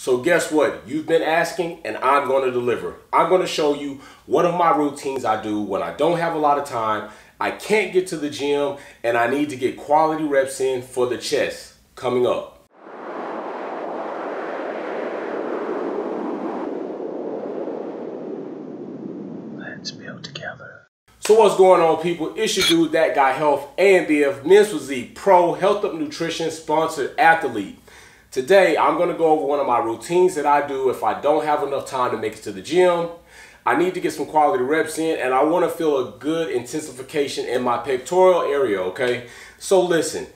So guess what? You've been asking and I'm going to deliver. I'm going to show you one of my routines I do when I don't have a lot of time, I can't get to the gym, and I need to get quality reps in for the chest. Coming up. Let's build together. So what's going on, people? It's your dude, That Guy Health, AMBF, Men's Physique Pro, Health Up Nutrition sponsored athlete. Today, I'm going to go over one of my routines that I do if I don't have enough time to make it to the gym. I need to get some quality reps in, and I want to feel a good intensification in my pectoral area, okay? So listen,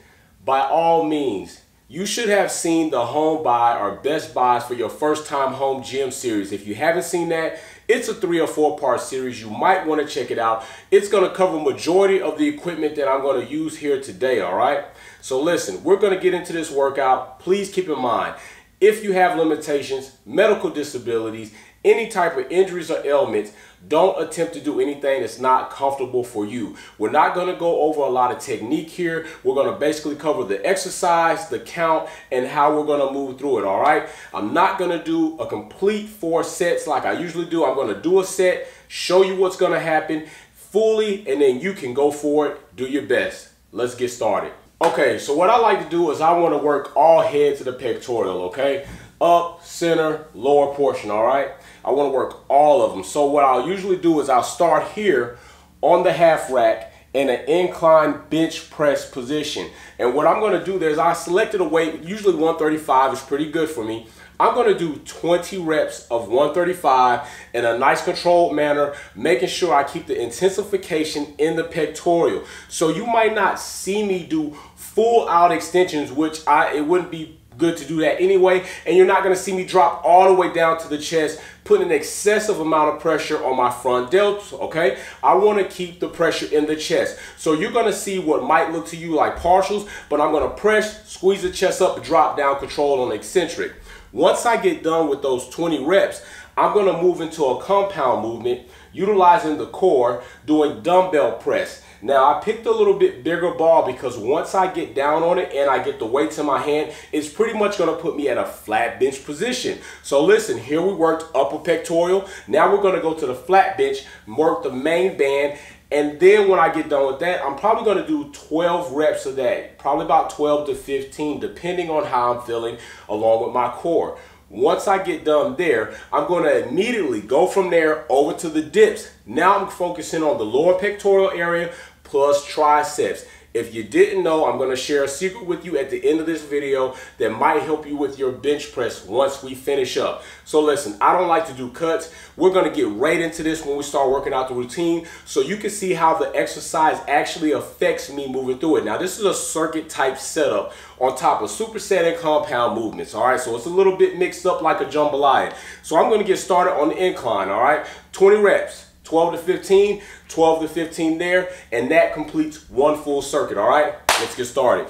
by all means, you should have seen the Home Buy or Best Buys for your first time home gym series. If you haven't seen that, it's a 3 or 4 part series. You might want to check it out. It's going to cover majority of the equipment that I'm going to use here today, all right? So listen, we're going to get into this workout. Please keep in mind, if you have limitations, medical disabilities, any type of injuries or ailments, don't attempt to do anything that's not comfortable for you. We're not going to go over a lot of technique here. We're going to basically cover the exercise, the count, and how we're going to move through it, all right? I'm not going to do a complete 4 sets like I usually do. I'm going to do a set, show you what's going to happen fully, and then you can go for it. Do your best. Let's get started. Okay, so what I like to do is I want to work all head to the pectoral, okay? Up, center, lower portion, all right? I want to work all of them. So what I'll usually do is I'll start here on the half rack in an incline bench press position. And what I'm going to do there is I selected a weight, usually 135 is pretty good for me. I'm going to do 20 reps of 135 in a nice controlled manner, making sure I keep the intensification in the pectoral. So you might not see me do full out extensions, which it wouldn't be good to do that anyway, and you're not going to see me drop all the way down to the chest, putting an excessive amount of pressure on my front delts, okay? I want to keep the pressure in the chest. So you're going to see what might look to you like partials, but I'm going to press, squeeze the chest up, drop down, control on eccentric. Once I get done with those 20 reps, I'm going to move into a compound movement, utilizing the core, doing dumbbell press. Now, I picked a little bit bigger ball because once I get down on it and I get the weights in my hand, it's pretty much going to put me at a flat bench position. So listen, here we worked upper pectoral. Now we're going to go to the flat bench, work the main band, and then when I get done with that, I'm probably going to do 12 reps of that, probably about 12 to 15, depending on how I'm feeling along with my core. Once I get done there, I'm going to immediately go from there over to the dips. Now I'm focusing on the lower pectoral area plus triceps. If you didn't know, I'm going to share a secret with you at the end of this video that might help you with your bench press once we finish up. So listen, I don't like to do cuts. We're going to get right into this when we start working out the routine so you can see how the exercise actually affects me moving through it. Now, this is a circuit type setup on top of superset and compound movements, all right? So it's a little bit mixed up like a jambalaya. So I'm going to get started on the incline, all right? 20 reps. 12 to 15, 12 to 15 there, and that completes one full circuit, all right? Let's get started.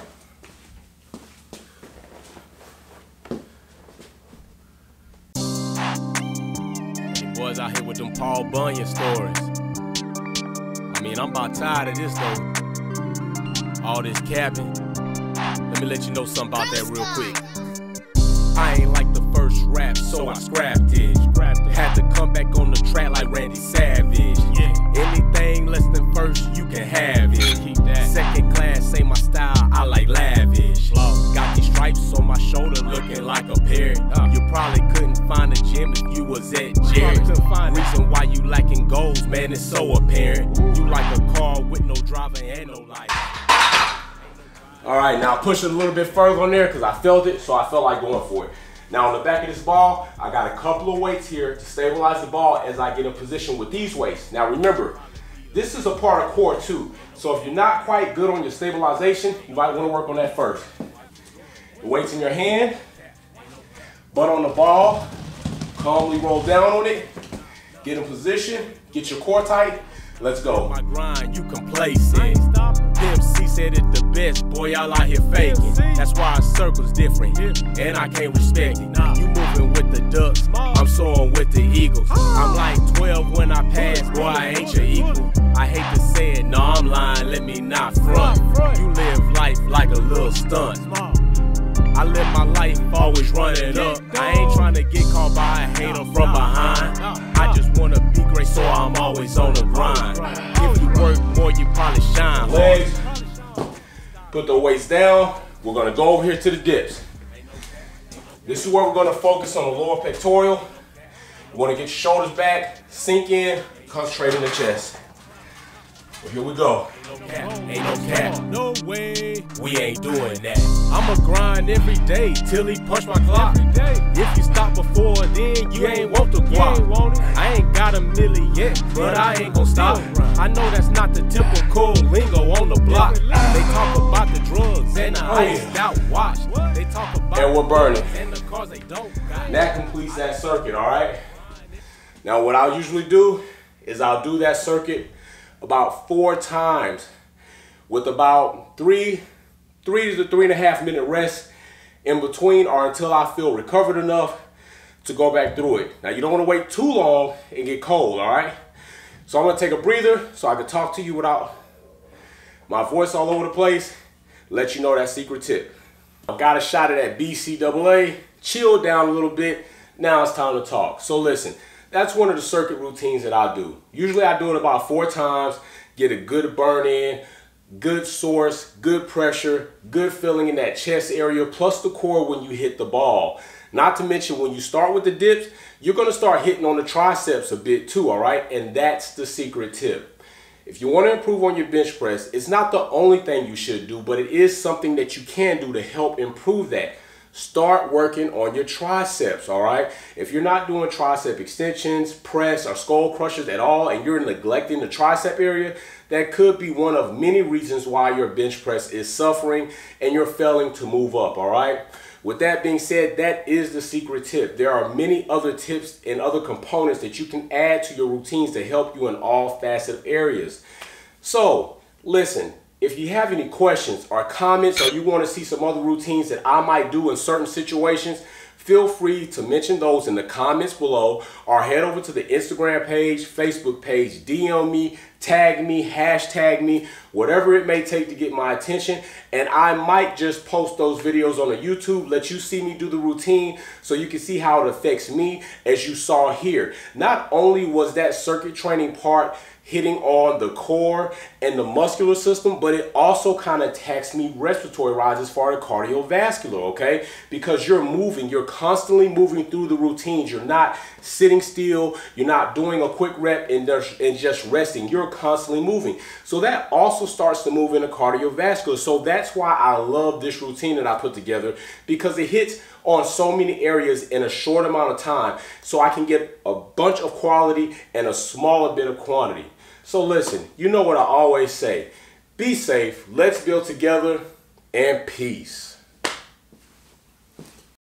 Boys out here with them Paul Bunyan stories. I mean, I'm about tired of this though. All this capping. Let me let you know something about that real quick. I ain't like the first rap, so I scrapped it. Had to come back on the track like Randy Savage. Anything less than first, you can have it. Keep that. Second class ain't my style, I like lavish. Got these stripes on my shoulder looking like a parrot. You probably couldn't find a gym if you was at Jared. Reason why you lacking goals, man, it's so apparent. You like a car with no driver and no light. All right, now push it a little bit further on there because I felt it, so I felt like going for it. Now on the back of this ball, I got a couple of weights here to stabilize the ball as I get in position with these weights. Now remember, this is a part of core too. So if you're not quite good on your stabilization, you might want to work on that first. The weights in your hand, butt on the ball, calmly roll down on it, get in position, get your core tight. Let's go. My grind, you complacent. PMC said it the best, boy, y'all out here faking. That's why our circle's different, and I can't respect it. You moving with the Ducks, I'm soaring with the Eagles. I'm like 12 when I pass, boy, I ain't your equal. I hate to say it, no, I'm lying, let me not front. You live life like a little stunt. I live my life always running up. I ain't trying to from behind. I just wanna be great, so I'm always on the grind. If you work more, you probably shine. Legs, put the weights down. We're gonna go over here to the dips. This is where we're gonna focus on the lower pectoral. You wanna get your shoulders back, sink in, concentrate in the chest. Well, here we go. Ain't no cap, no way, we ain't doing that. I'ma grind every day till he punch my clock. If you stop before then, you ain't want the guap. I ain't got a million yet, but I ain't gon' stop. I know that's not the typical lingo on the block. They talk about the drugs and the iced out watch. They talk about and we're burning. And the cars they don't got. And that completes that circuit, all right? Now what I'll usually do is I'll do that circuit about 4 times with about 3 to 3.5 minute rest in between, or until I feel recovered enough to go back through it. Now you don't want to wait too long and get cold, all right? So I'm gonna take a breather so I can talk to you without my voice all over the place, let you know that secret tip. I got a shot of that BCAA, chilled down a little bit, now it's time to talk. So listen, that's one of the circuit routines that I do. Usually I do it about 4 times, get a good burn in, good source, good pressure, good feeling in that chest area, plus the core when you hit the ball. Not to mention when you start with the dips, you're gonna start hitting on the triceps a bit too, all right? And that's the secret tip. If you wanna improve on your bench press, it's not the only thing you should do, but it is something that you can do to help improve that. Start working on your triceps, all right? If you're not doing tricep extensions, press, or skull crushers at all, and you're neglecting the tricep area, that could be one of many reasons why your bench press is suffering and you're failing to move up, all right? With that being said, that is the secret tip. There are many other tips and other components that you can add to your routines to help you in all facet areas. So, listen. If you have any questions or comments, or you want to see some other routines that I might do in certain situations, feel free to mention those in the comments below, or head over to the Instagram page, Facebook page, DM me, tag me, hashtag me, whatever it may take to get my attention. And I might just post those videos on the YouTube, let you see me do the routine so you can see how it affects me, as you saw here. Not only was that circuit training part hitting on the core and the muscular system, but it also kind of taxed me respiratory wise as far as cardiovascular, okay? Because you're moving, you're constantly moving through the routines. You're not sitting still, you're not doing a quick rep and just resting. You're constantly moving. So that also starts to move into cardiovascular. So that's why I love this routine that I put together, because it hits on so many areas in a short amount of time, so I can get a bunch of quality and a smaller bit of quantity. So listen, you know what I always say, be safe, let's build together, and peace.